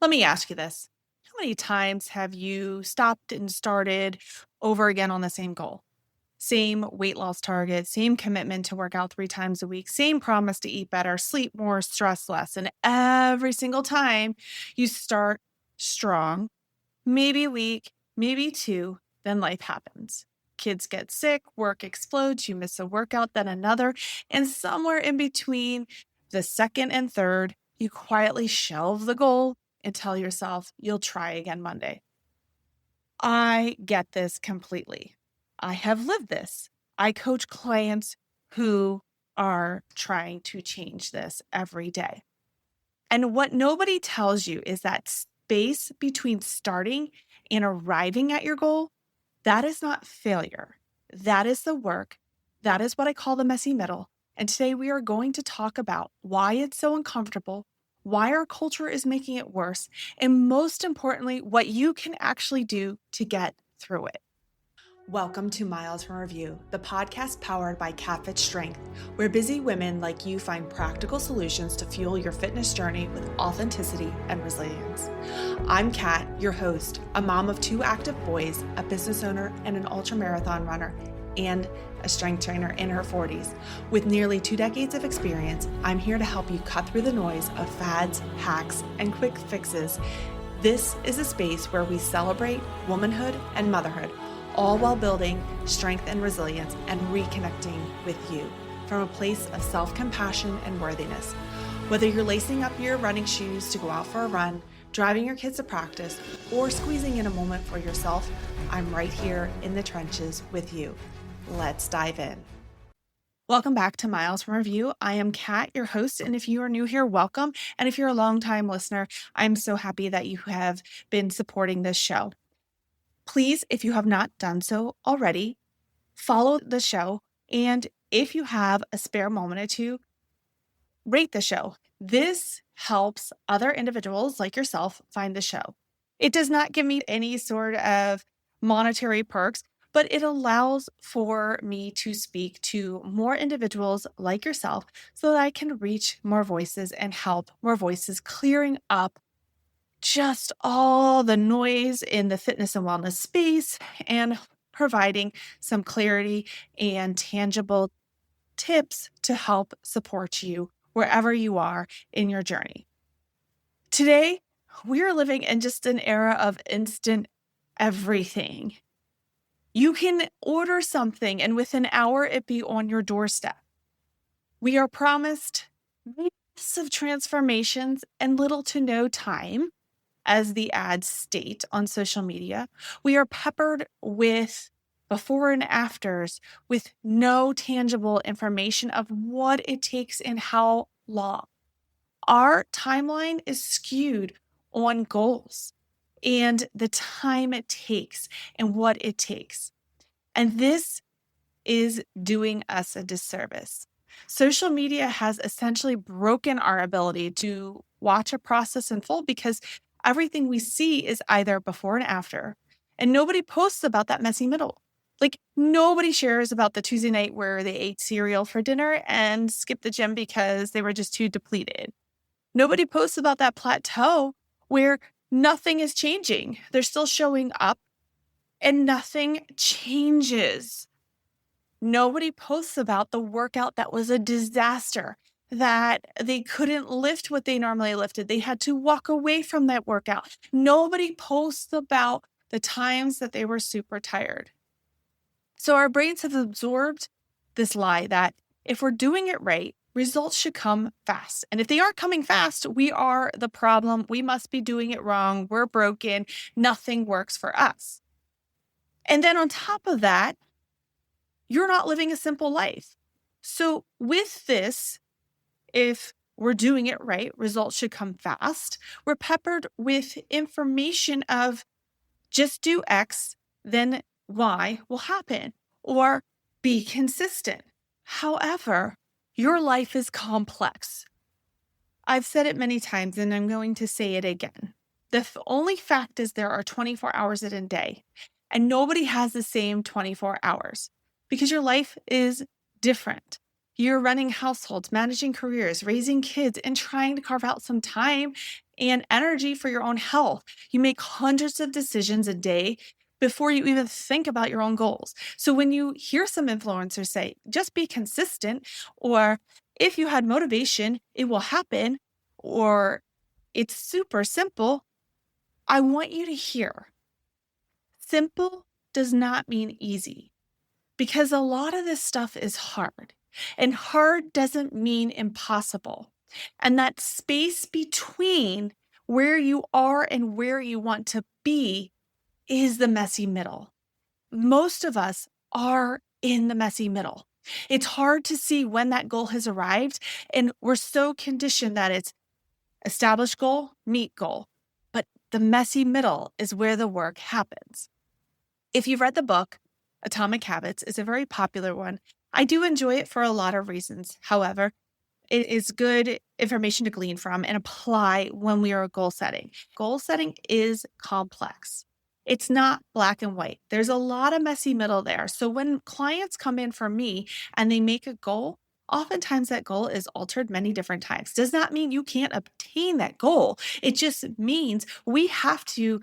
Let me ask you this. How many times have you stopped and started over again on the same goal? Same weight loss target, same commitment to work out 3 times a week, same promise to eat better, sleep more, stress less. And every single time you start strong, maybe a week, maybe two, then life happens. Kids get sick, work explodes, you miss a workout, then another. And somewhere in between the second and third, you quietly shelve the goal and tell yourself you'll try again Monday. I get this completely. I have lived this. I coach clients who are trying to change this every day. And what nobody tells you is that space between starting and arriving at your goal, that is not failure. That is the work. That is what I call the messy middle. And today we are going to talk about why it's so uncomfortable, why our culture is making it worse, and most importantly, what you can actually do to get through it. Welcome to Miles from Review, the podcast powered by KatFit Strength, where busy women like you find practical solutions to fuel your fitness journey with authenticity and resilience. I'm Kat, your host, a mom of 2 active boys, a business owner, and an ultramarathon runner, and a strength trainer in her 40s. With nearly 2 decades of experience, I'm here to help you cut through the noise of fads, hacks, and quick fixes. This is a space where we celebrate womanhood and motherhood, all while building strength and resilience and reconnecting with you from a place of self-compassion and worthiness. Whether you're lacing up your running shoes to go out for a run, driving your kids to practice, or squeezing in a moment for yourself, I'm right here in the trenches with you. Let's dive in. Welcome back to Miles from Review. I am Kat, your host, and if you are new here, welcome. And if you're a longtime listener, I'm so happy that you have been supporting this show. Please, if you have not done so already, follow the show. And if you have a spare moment or two, rate the show. This helps other individuals like yourself find the show. It does not give me any sort of monetary perks, but it allows for me to speak to more individuals like yourself so that I can reach more voices and help more voices clearing up just all the noise in the fitness and wellness space and providing some clarity and tangible tips to help support you wherever you are in your journey. Today, we are living in just an era of instant everything. You can order something and within an hour it be on your doorstep. We are promised massive transformations and little to no time, as the ads state on social media. We are peppered with before and afters with no tangible information of what it takes and how long. Our timeline is skewed on goals and the time it takes and what it takes. And this is doing us a disservice. Social media has essentially broken our ability to watch a process in full because everything we see is either before and after, and nobody posts about that messy middle. Like nobody shares about the Tuesday night where they ate cereal for dinner and skipped the gym because they were just too depleted. Nobody posts about that plateau where nothing is changing. They're still showing up and nothing changes. Nobody posts about the workout that was a disaster, that they couldn't lift what they normally lifted. They had to walk away from that workout. Nobody posts about the times that they were super tired. So our brains have absorbed this lie that if we're doing it right, results should come fast. And if they aren't coming fast, we are the problem. We must be doing it wrong. We're broken. Nothing works for us. And then on top of that, you're not living a simple life. So with this, if we're doing it right, results should come fast. We're peppered with information of just do X, then Y will happen, or be consistent. However, your life is complex. I've said it many times and I'm going to say it again. The only fact is there are 24 hours in a day and nobody has the same 24 hours. Because your life is different. You're running households, managing careers, raising kids, and trying to carve out some time and energy for your own health. You make hundreds of decisions a day before you even think about your own goals. So when you hear some influencers say, just be consistent, or if you had motivation, it will happen, or it's super simple, I want you to hear simple does not mean easy, because a lot of this stuff is hard, and hard doesn't mean impossible. And that space between where you are and where you want to be is the messy middle. Most of us are in the messy middle. It's hard to see when that goal has arrived, and we're so conditioned that it's establish goal, meet goal. But the messy middle is where the work happens. If you've read the book, Atomic Habits is a very popular one. I do enjoy it for a lot of reasons. However, it is good information to glean from and apply when we are goal setting. Goal setting is complex. It's not black and white. There's a lot of messy middle there. So when clients come in for me and they make a goal, oftentimes that goal is altered many different times. Does not mean you can't obtain that goal. It just means we have to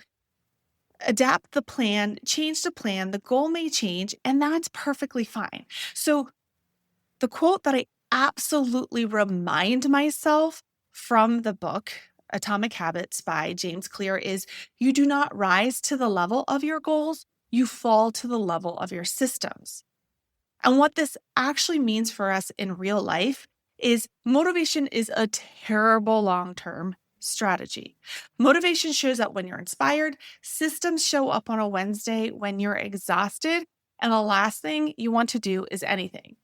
adapt the plan, change the plan. The goal may change, and that's perfectly fine. So the quote that I absolutely remind myself from the book, Atomic Habits by James Clear, is you do not rise to the level of your goals, you fall to the level of your systems. And what this actually means for us in real life is motivation is a terrible long-term strategy. Motivation shows up when you're inspired, systems show up on a Wednesday when you're exhausted, and the last thing you want to do is anything.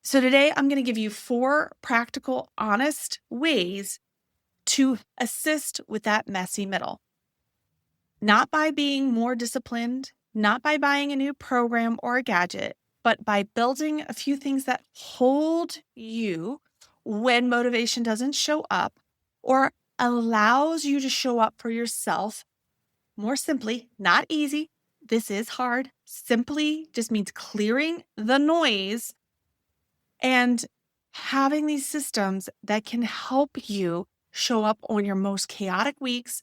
So today I'm going to give you 4 practical, honest ways to assist with that messy middle. Not by being more disciplined, not by buying a new program or a gadget, but by building a few things that hold you when motivation doesn't show up, or allows you to show up for yourself more simply, not easy. This is hard. Simply just means clearing the noise and having these systems that can help you show up on your most chaotic weeks,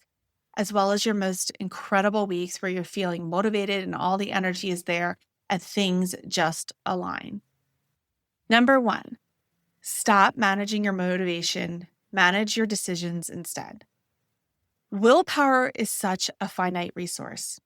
as well as your most incredible weeks where you're feeling motivated and all the energy is there and things just align. Number 1, stop managing your motivation, manage your decisions instead. Willpower is such a finite resource.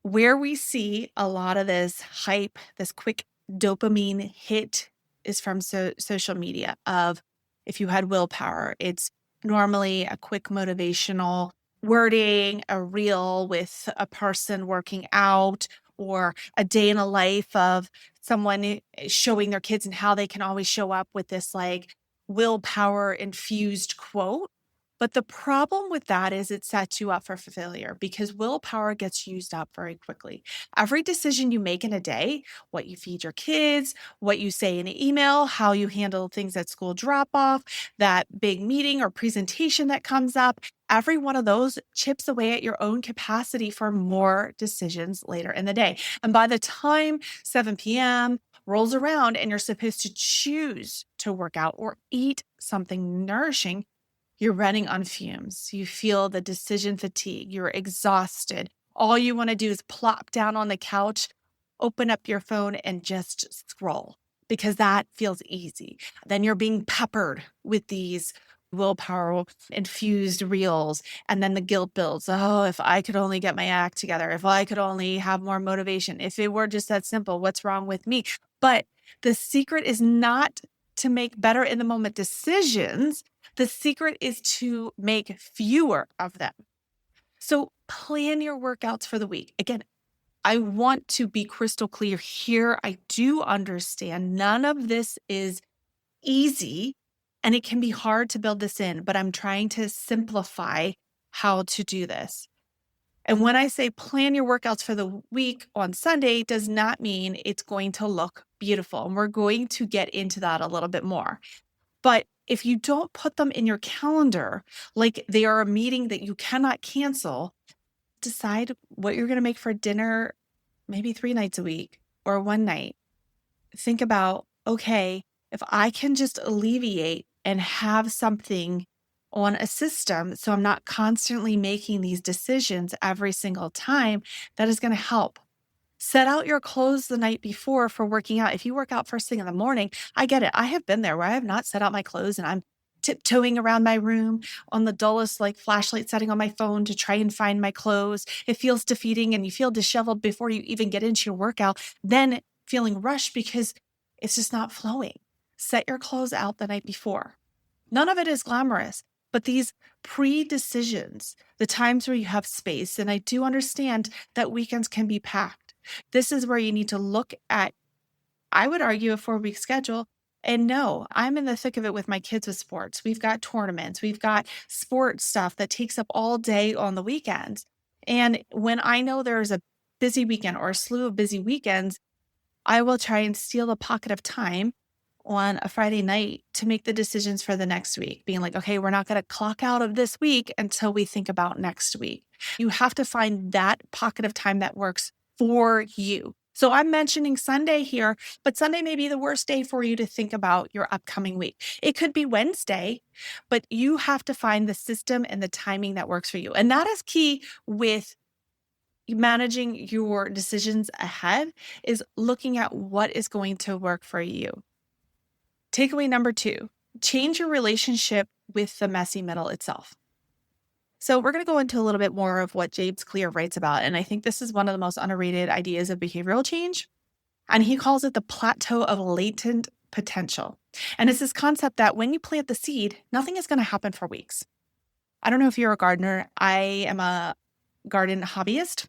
Where we see a lot of this hype, this quick dopamine hit is from social media of if you had willpower, it's normally a quick motivational wording, a reel with a person working out, or a day in a life of someone showing their kids and how they can always show up with this like willpower infused quote. But the problem with that is it sets you up for failure because willpower gets used up very quickly. Every decision you make in a day, what you feed your kids, what you say in an email, how you handle things at school drop off, that big meeting or presentation that comes up, every one of those chips away at your own capacity for more decisions later in the day. And by the time 7 p.m. rolls around and you're supposed to choose to work out or eat something nourishing, you're running on fumes. You feel the decision fatigue. You're exhausted. All you want to do is plop down on the couch, open up your phone, and just scroll because that feels easy. Then you're being peppered with these willpower infused reels. And then the guilt builds. Oh, if I could only get my act together, if I could only have more motivation, if it were just that simple, what's wrong with me? But the secret is not to make better in the moment decisions. The secret is to make fewer of them. So plan your workouts for the week. Again, I want to be crystal clear here. I do understand none of this is easy and it can be hard to build this in, but I'm trying to simplify how to do this. And when I say plan your workouts for the week on Sunday, does not mean it's going to look beautiful. And we're going to get into that a little bit more. But if you don't put them in your calendar, like they are a meeting that you cannot cancel, decide what you're going to make for dinner, maybe 3 nights a week or one night. Think about, okay, if I can just alleviate and have something on a system so I'm not constantly making these decisions every single time, that is going to help. Set out your clothes the night before for working out. If you work out first thing in the morning, I get it. I have been there where I have not set out my clothes and I'm tiptoeing around my room on the dullest like flashlight setting on my phone to try and find my clothes. It feels defeating and you feel disheveled before you even get into your workout, then feeling rushed because it's just not flowing. Set your clothes out the night before. None of it is glamorous, but these pre-decisions, the times where you have space, and I do understand that weekends can be packed. This is where you need to look at, I would argue, a 4-week schedule. And no, I'm in the thick of it with my kids with sports. We've got tournaments, we've got sports stuff that takes up all day on the weekends. And when I know there's a busy weekend or a slew of busy weekends, I will try and steal a pocket of time on a Friday night to make the decisions for the next week, being like, okay, we're not going to clock out of this week until we think about next week. You have to find that pocket of time that works for you. So I'm mentioning Sunday here, but Sunday may be the worst day for you to think about your upcoming week. It could be Wednesday, but you have to find the system and the timing that works for you. And that is key with managing your decisions ahead, is looking at what is going to work for you. Takeaway number 2, change your relationship with the messy middle itself. So we're going to go into a little bit more of what James Clear writes about. And I think this is one of the most underrated ideas of behavioral change. And he calls it the plateau of latent potential. And it's this concept that when you plant the seed, nothing is going to happen for weeks. I don't know if you're a gardener. I am a garden hobbyist.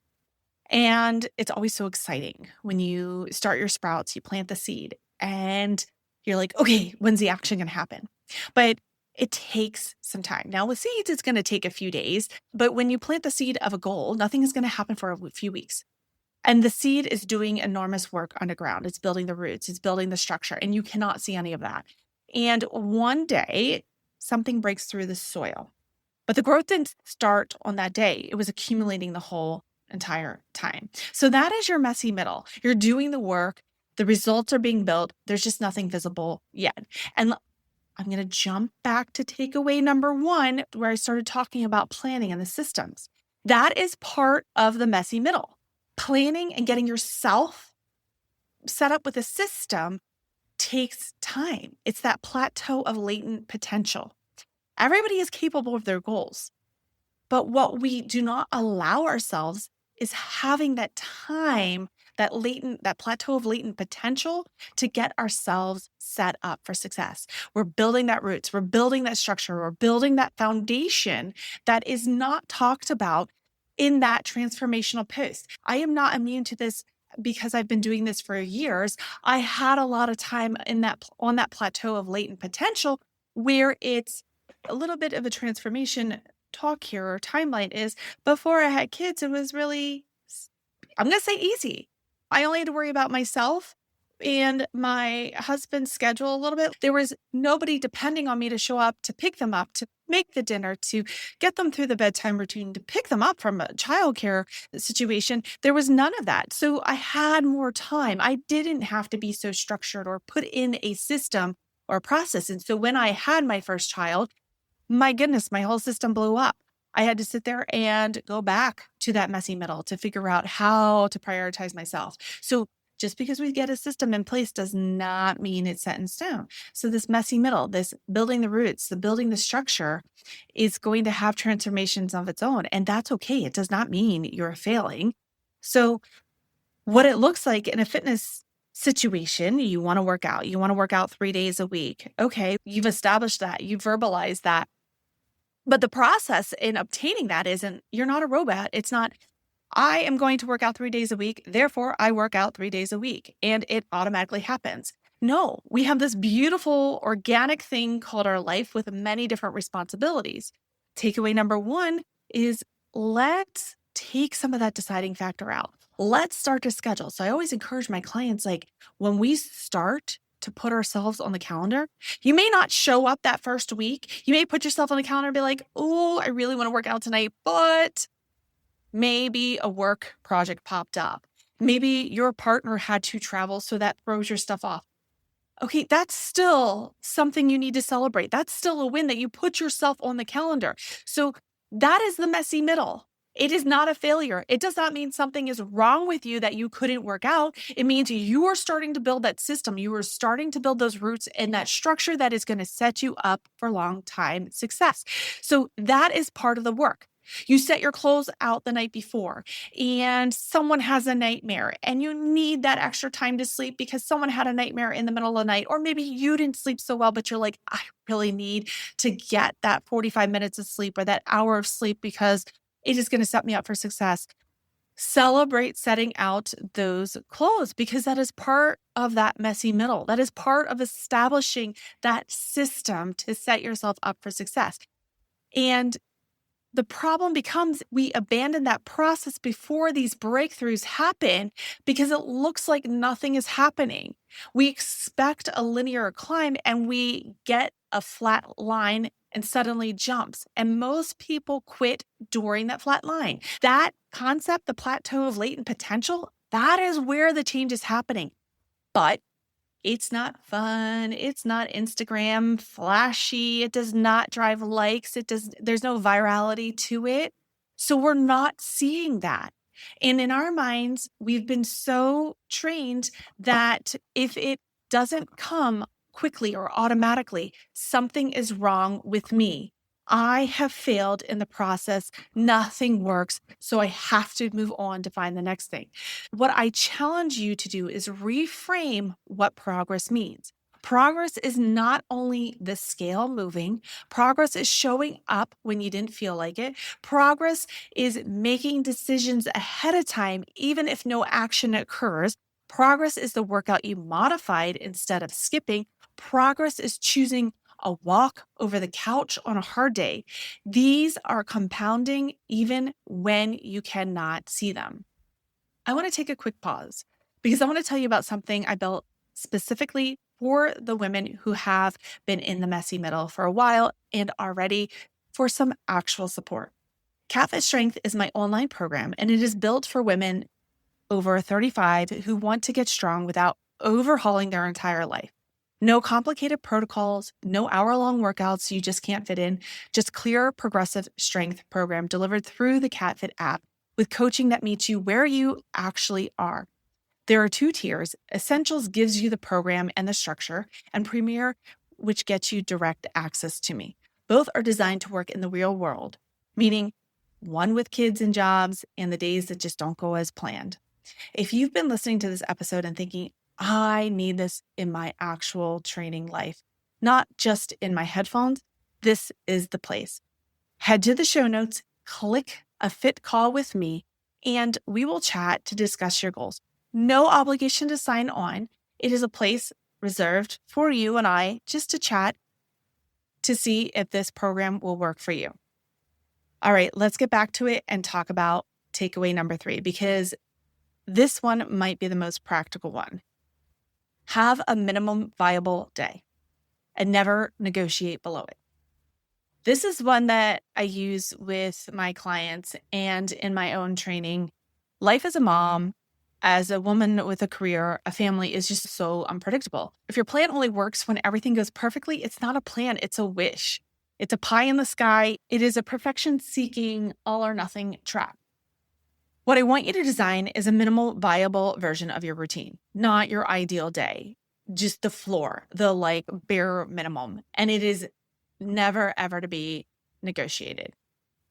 And it's always so exciting when you start your sprouts, you plant the seed, and you're like, okay, when's the action going to happen? But it takes some time. Now with seeds, it's going to take a few days, but when you plant the seed of a goal, nothing is going to happen for a few weeks. And the seed is doing enormous work underground. It's building the roots, it's building the structure, and you cannot see any of that. And one day, something breaks through the soil. But the growth didn't start on that day. It was accumulating the whole entire time. So that is your messy middle. You're doing the work. The results are being built. There's just nothing visible yet. And I'm going to jump back to takeaway number 1, where I started talking about planning and the systems. That is part of the messy middle. Planning and getting yourself set up with a system takes time. It's that plateau of latent potential. Everybody is capable of their goals. But what we do not allow ourselves is having that time, that plateau of latent potential to get ourselves set up for success. We're building that roots, we're building that structure, we're building that foundation that is not talked about in that transformational post. I am not immune to this because I've been doing this for years. I had a lot of time on that plateau of latent potential where it's a little bit of a transformation talk here or timeline is before I had kids, it was really, I'm going to say easy. I only had to worry about myself and my husband's schedule a little bit. There was nobody depending on me to show up, to pick them up, to make the dinner, to get them through the bedtime routine, to pick them up from a childcare situation. There was none of that. So I had more time. I didn't have to be so structured or put in a system or process. And so when I had my first child, my goodness, my whole system blew up. I had to sit there and go back to that messy middle to figure out how to prioritize myself. So just because we get a system in place does not mean it's set in stone. So this messy middle, this building the roots, the building the structure is going to have transformations of its own. And that's okay. It does not mean you're failing. So what it looks like in a fitness situation, you want to work out. You want to work out 3 days a week. Okay, you've established that. You've verbalized that. But the process in obtaining that isn't, you're not a robot. It's not, I am going to work out 3 days a week. Therefore, I work out 3 days a week and it automatically happens. No, we have this beautiful organic thing called our life with many different responsibilities. Takeaway number 1 is let's take some of that deciding factor out. Let's start to schedule. So I always encourage my clients, like when we start to put ourselves on the calendar, you may not show up that first week. You may put yourself on the calendar and be like, oh, I really want to work out tonight, but maybe a work project popped up. Maybe your partner had to travel, so that throws your stuff off. Okay, that's still something you need to celebrate. That's still a win that you put yourself on the calendar. So that is the messy middle. It is not a failure. It does not mean something is wrong with you that you couldn't work out. It means you are starting to build that system. You are starting to build those roots and that structure that is going to set you up for long time success. So that is part of the work. You set your clothes out the night before and someone has a nightmare and you need that extra time to sleep because someone had a nightmare in the middle of the night, or maybe you didn't sleep so well, but you're like, I really need to get that 45 minutes of sleep or that hour of sleep because it is going to set me up for success. Celebrate setting out those clothes because that is part of that messy middle. That is part of establishing that system to set yourself up for success. And the problem becomes we abandon that process before these breakthroughs happen because it looks like nothing is happening. We expect a linear climb and we get a flat line and suddenly jumps. And most people quit during that flat line. That concept, the plateau of latent potential, that is where the change is happening. But it's not fun. It's not Instagram flashy. It does not drive likes. There's no virality to it. So we're not seeing that. And in our minds, we've been so trained that if it doesn't come quickly or automatically, something is wrong with me. I have failed in the process. Nothing works. So I have to move on to find the next thing. What I challenge you to do is reframe what progress means. Progress is not only the scale moving, progress is showing up when you didn't feel like it. Progress is making decisions ahead of time, even if no action occurs. Progress is the workout you modified instead of skipping. Progress is choosing a walk over the couch on a hard day. These are compounding even when you cannot see them. I want to take a quick pause because I want to tell you about something I built specifically for the women who have been in the messy middle for a while and are ready for some actual support. KatFit Strength is my online program, and it is built for women over 35 who want to get strong without overhauling their entire life. No complicated protocols, no hour-long workouts you just can't fit in, just clear, progressive strength program delivered through the KatFit app with coaching that meets you where you actually are. There are 2 tiers. Essentials gives you the program and the structure, and Premier, which gets you direct access to me. Both are designed to work in the real world, meaning one with kids and jobs and the days that just don't go as planned. If you've been listening to this episode and thinking, I need this in my actual training life, not just in my headphones, this is the place. Head to the show notes, click a fit call with me, and we will chat to discuss your goals. No obligation to sign on. It is a place reserved for you and I just to chat to see if this program will work for you. All right, let's get back to it and talk about takeaway number 3, because this one might be the most practical one. Have a minimum viable day and never negotiate below it. This is one that I use with my clients and in my own training. Life as a mom, as a woman with a career, a family is just so unpredictable. If your plan only works when everything goes perfectly, it's not a plan, it's a wish. It's a pie in the sky. It is a perfection-seeking, all or nothing trap. What I want you to design is a minimal viable version of your routine, not your ideal day, just the floor, the bare minimum. And it is never, ever to be negotiated.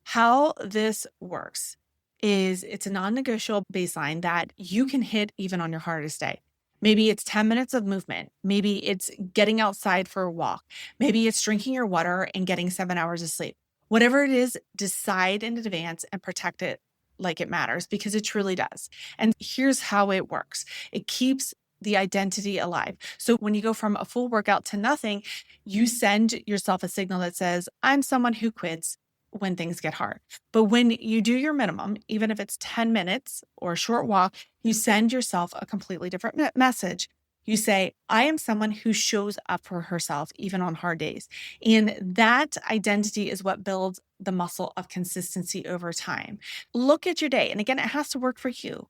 How this works is it's a non-negotiable baseline that you can hit even on your hardest day. Maybe it's 10 minutes of movement. Maybe it's getting outside for a walk. Maybe it's drinking your water and getting 7 hours of sleep. Whatever it is, decide in advance and protect it like it matters, because it truly does. And here's how it works. It keeps the identity alive. So when you go from a full workout to nothing, you send yourself a signal that says, I'm someone who quits when things get hard. But when you do your minimum, even if it's 10 minutes or a short walk, you send yourself a completely different message. You say, I am someone who shows up for herself even on hard days. And that identity is what builds the muscle of consistency over time. Look at your day. And again, it has to work for you.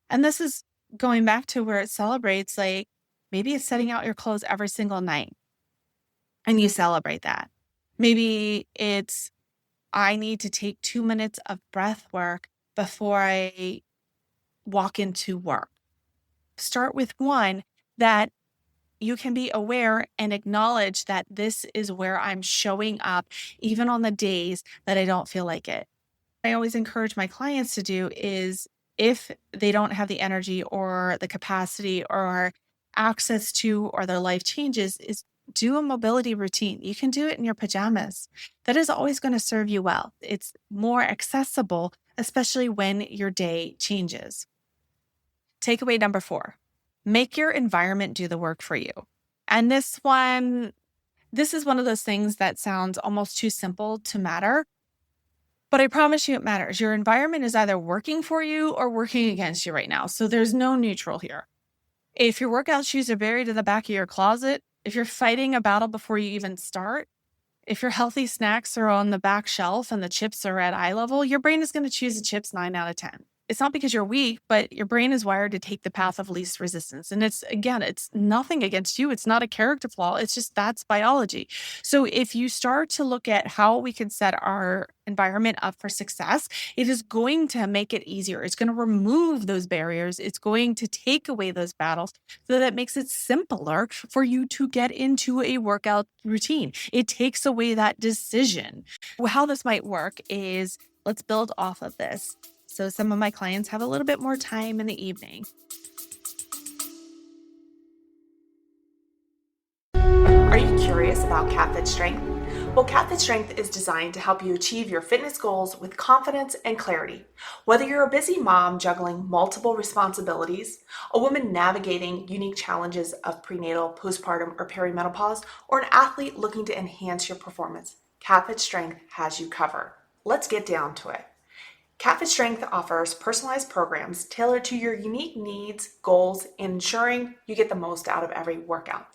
And this is going back to where it celebrates Maybe it's setting out your clothes every single night and you celebrate that. Maybe it's, I need to take 2 minutes of breath work before I walk into work. Start with one that you can be aware and acknowledge that this is where I'm showing up, even on the days that I don't feel like it. I always encourage my clients to do is, if they don't have the energy or the capacity or access to, or their life changes, is do a mobility routine. You can do it in your pajamas. That is always going to serve you well. It's more accessible, especially when your day changes. Takeaway number 4, make your environment do the work for you. And this is one of those things that sounds almost too simple to matter, but I promise you it matters. Your environment is either working for you or working against you right now. So there's no neutral here. If your workout shoes are buried in the back of your closet, if you're fighting a battle before you even start, if your healthy snacks are on the back shelf and the chips are at eye level, your brain is going to choose the chips 9 out of 10. It's not because you're weak, but your brain is wired to take the path of least resistance. And it's nothing against you. It's not a character flaw. It's just that's biology. So if you start to look at how we can set our environment up for success, it is going to make it easier. It's going to remove those barriers. It's going to take away those battles so that makes it simpler for you to get into a workout routine. It takes away that decision. How this might work is, let's build off of this. So some of my clients have a little bit more time in the evening. Are you curious about KatFit Strength? Well, KatFit Strength is designed to help you achieve your fitness goals with confidence and clarity. Whether you're a busy mom juggling multiple responsibilities, a woman navigating unique challenges of prenatal, postpartum, or perimenopause, or an athlete looking to enhance your performance, KatFit Strength has you covered. Let's get down to it. KatFit Strength offers personalized programs tailored to your unique needs, goals, and ensuring you get the most out of every workout.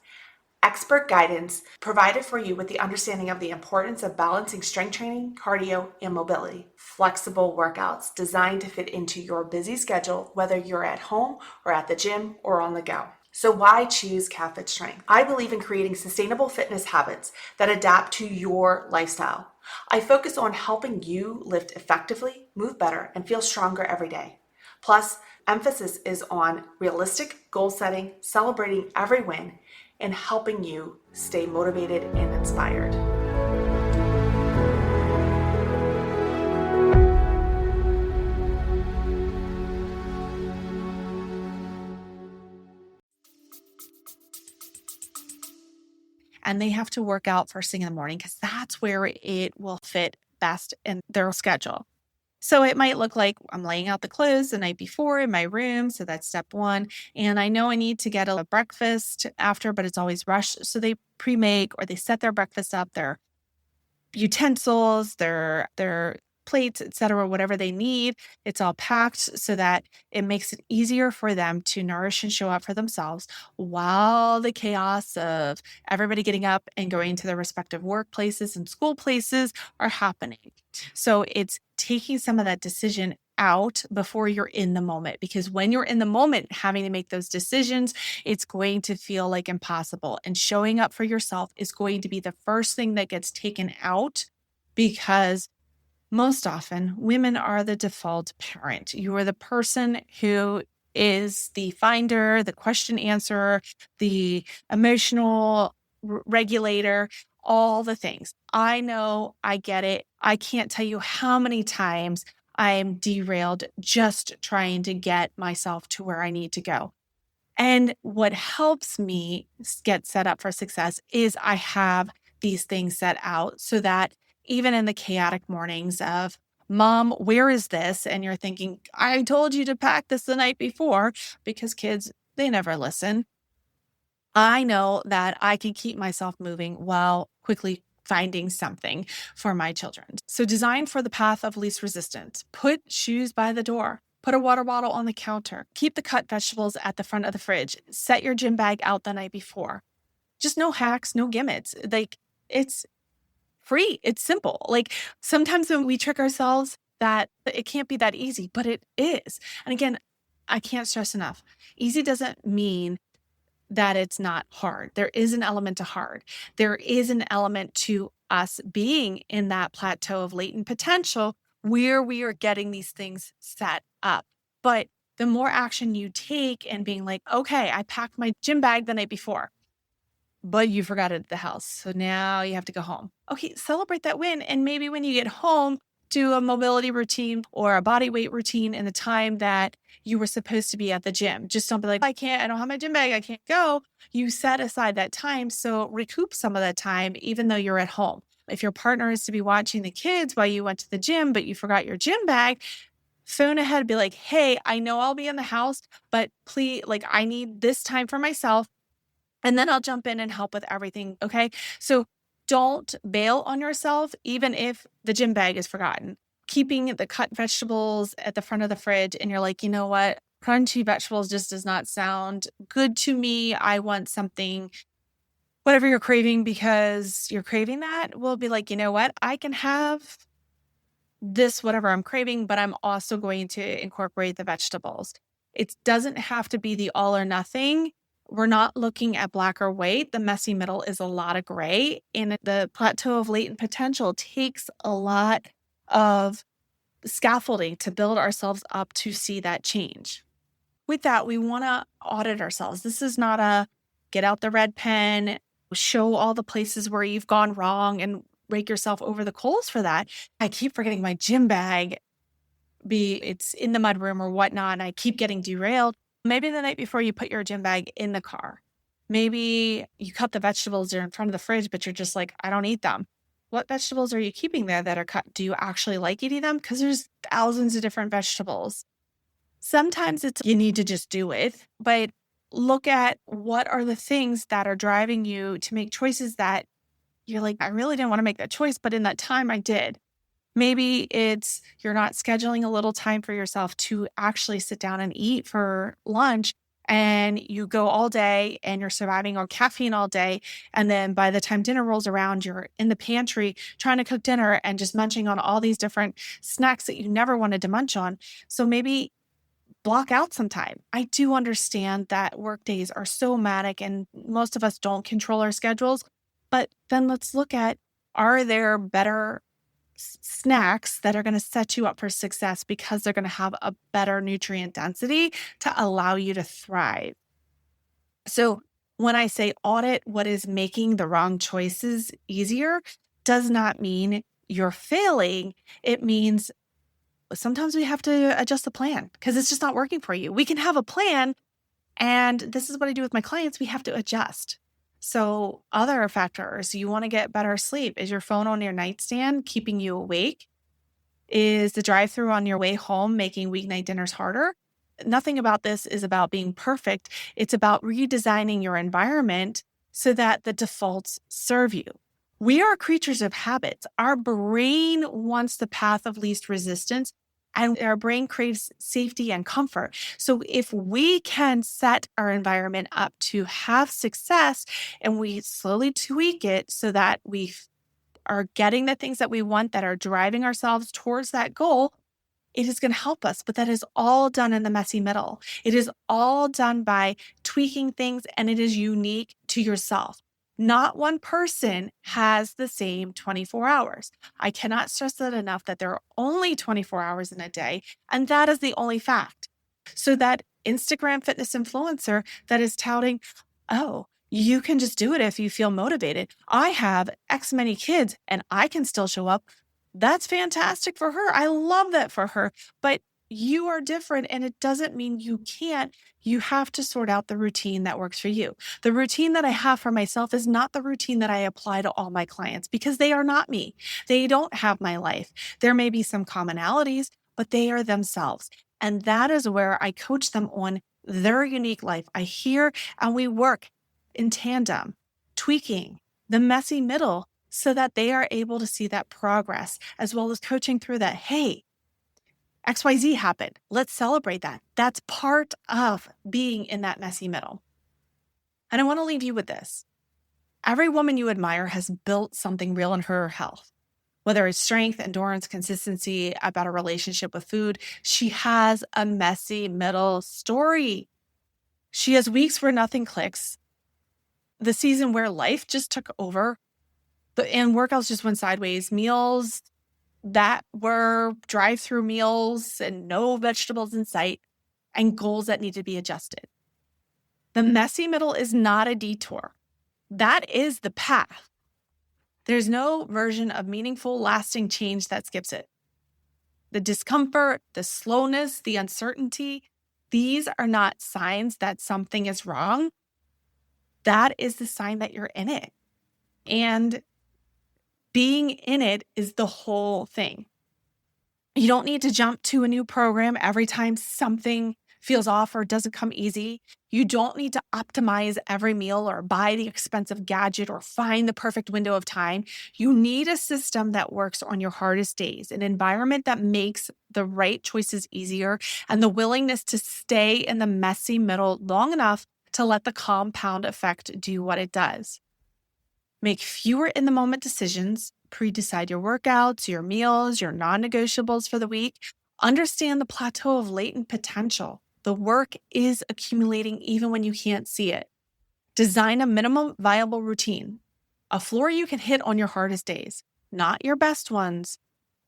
Expert guidance provided for you with the understanding of the importance of balancing strength training, cardio, and mobility. Flexible workouts designed to fit into your busy schedule, whether you're at home or at the gym or on the go. So why choose KatFit Strength? I believe in creating sustainable fitness habits that adapt to your lifestyle. I focus on helping you lift effectively, move better, and feel stronger every day. Plus, emphasis is on realistic goal setting, celebrating every win, and helping you stay motivated and inspired. And they have to work out first thing in the morning because that's where it will fit best in their schedule. So it might look like I'm laying out the clothes the night before in my room. So that's step 1. And I know I need to get a breakfast after, but it's always rushed. So they pre-make or they set their breakfast up, their utensils, their plates, etc., whatever they need. It's all packed so that it makes it easier for them to nourish and show up for themselves while the chaos of everybody getting up and going to their respective workplaces and school places are happening. So it's taking some of that decision out before you're in the moment, because when you're in the moment having to make those decisions, it's going to feel like impossible. And showing up for yourself is going to be the first thing that gets taken out, because most often women are the default parent. You are the person who is the finder, the question answerer, the emotional regulator, all the things. I know, I get it. I can't tell you how many times I'm derailed just trying to get myself to where I need to go. And what helps me get set up for success is I have these things set out so that even in the chaotic mornings of, Mom, where is this? And you're thinking, I told you to pack this the night before, because kids, they never listen. I know that I can keep myself moving while quickly finding something for my children. So design for the path of least resistance. Put shoes by the door. Put a water bottle on the counter. Keep the cut vegetables at the front of the fridge. Set your gym bag out the night before. Just no hacks, no gimmicks. Like, it's free. It's simple. Like, sometimes when we trick ourselves that it can't be that easy, but it is. And again, I can't stress enough. Easy doesn't mean that it's not hard. There is an element to hard. There is an element to us being in that plateau of latent potential where we are getting these things set up. But the more action you take and being like, okay, I packed my gym bag the night before, but you forgot it at the house. So now you have to go home. Okay, celebrate that win. And maybe when you get home, do a mobility routine or a body weight routine in the time that you were supposed to be at the gym. Just don't be like, I don't have my gym bag, I can't go. You set aside that time. So recoup some of that time, even though you're at home. If your partner is to be watching the kids while you went to the gym, but you forgot your gym bag, phone ahead, be like, hey, I know I'll be in the house, but please, like, I need this time for myself. And then I'll jump in and help with everything. Okay. So don't bail on yourself, even if the gym bag is forgotten. Keeping the cut vegetables at the front of the fridge, and you're like, you know what? Crunchy vegetables just does not sound good to me. I want something, whatever you're craving, because you're craving that. We'll be like, you know what? I can have this, whatever I'm craving, but I'm also going to incorporate the vegetables. It doesn't have to be the all or nothing. We're not looking at black or white. The messy middle is a lot of gray, and the plateau of latent potential takes a lot of scaffolding to build ourselves up to see that change. With that, we want to audit ourselves. This is not a get out the red pen, show all the places where you've gone wrong and rake yourself over the coals for that. I keep forgetting my gym bag, it's in the mudroom or whatnot, and I keep getting derailed. Maybe the night before you put your gym bag in the car. Maybe you cut the vegetables, they're in front of the fridge, but you're just like, I don't eat them. What vegetables are you keeping there that are cut? Do you actually like eating them? Because there's thousands of different vegetables. Sometimes it's you need to just do it, but look at what are the things that are driving you to make choices that you're like, I really didn't want to make that choice, but in that time I did. Maybe it's you're not scheduling a little time for yourself to actually sit down and eat for lunch, and you go all day and you're surviving on caffeine all day. And then by the time dinner rolls around, you're in the pantry trying to cook dinner and just munching on all these different snacks that you never wanted to munch on. So maybe block out some time. I do understand that work days are so manic and most of us don't control our schedules, but then let's look at, are there better snacks that are going to set you up for success because they're going to have a better nutrient density to allow you to thrive? So when I say audit what is making the wrong choices easier, does not mean you're failing. It means sometimes we have to adjust the plan because it's just not working for you. We can have a plan, and this is what I do with my clients. We have to adjust. So other factors, you want to get better sleep. Is your phone on your nightstand keeping you awake? Is the drive-through on your way home making weeknight dinners harder? Nothing about this is about being perfect. It's about redesigning your environment so that the defaults serve you. We are creatures of habits. Our brain wants the path of least resistance, and our brain craves safety and comfort. So if we can set our environment up to have success and we slowly tweak it so that we are getting the things that we want that are driving ourselves towards that goal, it is going to help us. But that is all done in the messy middle. It is all done by tweaking things, and it is unique to yourself. Not one person has the same 24 hours. I cannot stress that enough, that there are only 24 hours in a day, and that is the only fact. So that Instagram fitness influencer that is touting, oh, you can just do it if you feel motivated. I have X many kids and I can still show up. That's fantastic for her. I love that for her. But you are different, and it doesn't mean you can't. You have to sort out the routine that works for you. The routine that I have for myself is not the routine that I apply to all my clients because they are not me. They don't have my life. There may be some commonalities, but they are themselves. And that is where I coach them on their unique life. I hear and we work in tandem, tweaking the messy middle so that they are able to see that progress, as well as coaching through that. Hey, XYZ happened. Let's celebrate that. That's part of being in that messy middle. And I want to leave you with this. Every woman you admire has built something real in her health, whether it's strength, endurance, consistency, about a relationship with food. She has a messy middle story. She has weeks where nothing clicks, the season where life just took over and workouts just went sideways. Meals that were drive-through meals and no vegetables in sight, and goals that need to be adjusted. The messy middle is not a detour. That is the path. There's no version of meaningful, lasting change that skips it. The discomfort, the slowness, the uncertainty, these are not signs that something is wrong. That is the sign that you're in it. And being in it is the whole thing. You don't need to jump to a new program every time something feels off or doesn't come easy. You don't need to optimize every meal or buy the expensive gadget or find the perfect window of time. You need a system that works on your hardest days, an environment that makes the right choices easier, and the willingness to stay in the messy middle long enough to let the compound effect do what it does. Make fewer in-the-moment decisions, pre-decide your workouts, your meals, your non-negotiables for the week. Understand the plateau of latent potential. The work is accumulating even when you can't see it. Design a minimum viable routine, a floor you can hit on your hardest days, not your best ones,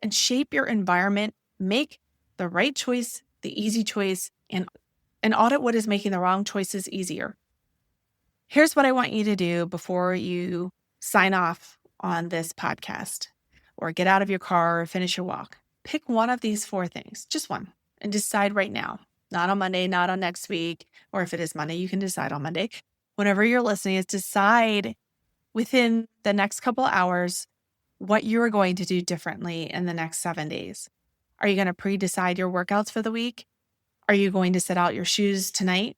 and shape your environment. Make the right choice, the easy choice, and audit what is making the wrong choices easier. Here's what I want you to do before you sign off on this podcast or get out of your car or finish your walk. Pick one of these 4 things, just one, and decide right now. Not on Monday, not on next week, or if it is Monday, you can decide on Monday. Whenever you're listening, is decide within the next couple hours what you are going to do differently in the next 7 days. Are you going to pre-decide your workouts for the week? Are you going to set out your shoes tonight?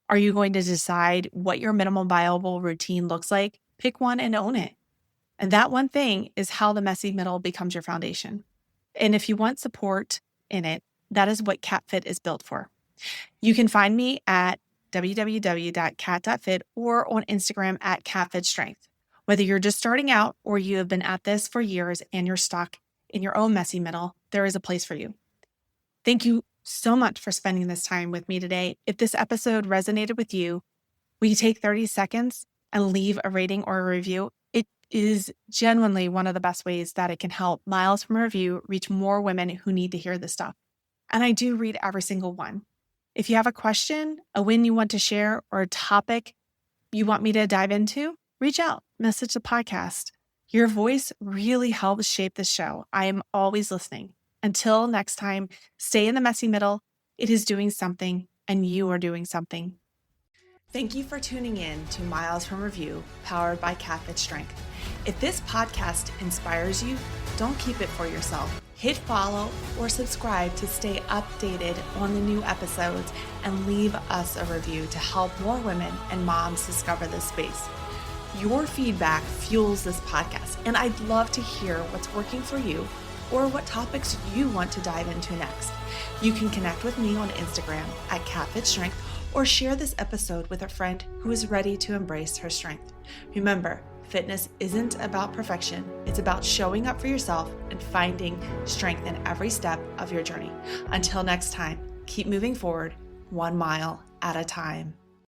Are you going to decide what your minimum viable routine looks like? Pick one and own it. And that one thing is how the messy middle becomes your foundation. And if you want support in it, that is what KatFit is built for. You can find me at www.kat.fit or on Instagram at KatFitStrength. Whether you're just starting out or you have been at this for years and you're stuck in your own messy middle, there is a place for you. Thank you so much for spending this time with me today. If this episode resonated with you, will you take 30 seconds and leave a rating or a review? It is genuinely one of the best ways that it can help Miles from Review reach more women who need to hear this stuff. And I do read every single one. If you have a question, a win you want to share, or a topic you want me to dive into, reach out, message the podcast. Your voice really helps shape the show. I am always listening. Until next time, stay in the messy middle. It is doing something, and you are doing something. Thank you for tuning in to Miles from Review, powered by KatFit Strength. If this podcast inspires you, don't keep it for yourself. Hit follow or subscribe to stay updated on the new episodes and leave us a review to help more women and moms discover this space. Your feedback fuels this podcast, and I'd love to hear what's working for you or what topics you want to dive into next. You can connect with me on Instagram at KatFitStrength or share this episode with a friend who is ready to embrace her strength. Remember, fitness isn't about perfection. It's about showing up for yourself and finding strength in every step of your journey. Until next time, keep moving forward 1 mile at a time.